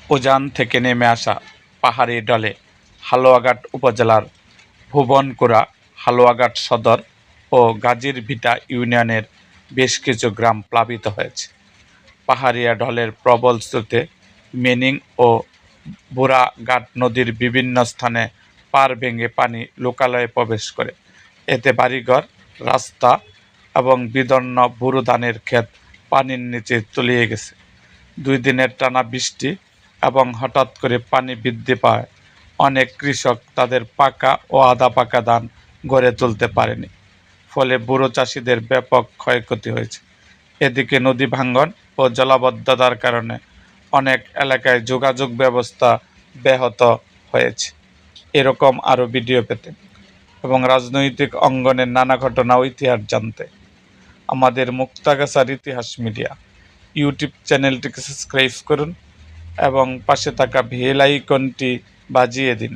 উজান থেকে নেমে আসা পাহাড়ি ঢলে হালুয়াঘাট উপজেলার ভুবনকুড়া, হালুয়াঘাট সদর ও গাজীরভিটা ইউনিয়নের বেশ কিছু গ্রাম প্লাবিত হয়েছে। পাহাড়িয়া ঢলের প্রবল স্রোতে মেনিং ও বুড়াঘাট নদীর বিভিন্ন স্থানে পাড় ভেঙে পানি লোকালয়ে প্রবেশ করে। এতে বাড়িঘর, রাস্তা এবং বিদীর্ণ বোরো ধানের ক্ষেত পানির নিচে তলিয়ে গেছে। 2 দিনের টানা বৃষ্টি এবং হঠাৎ করে পানি বৃদ্ধি পায় অনেক কৃষক তাদের পাকা ও আধা পাকা ধান গড়ে তুলতে পারেনি। ফলে বুড়ো চাষিদের ব্যাপক ক্ষয়ক্ষতি হয়েছে। এদিকে নদী ভাঙ্গন ও জলাবদ্ধতার কারণে অনেক এলাকায় যোগাযোগ ব্যবস্থা ব্যাহত হয়েছে। এরকম আরও ভিডিও পেতে এবং রাজনৈতিক অঙ্গনের নানা ঘটনা ও ইতিহাস জানতে আমাদের মুক্তাগাছার ইতিহাস মিডিয়া ইউটিউব চ্যানেলটিকে সাবস্ক্রাইব করুন এবং পাশে থাকা বেল আইকনটি বাজিয়ে দিন।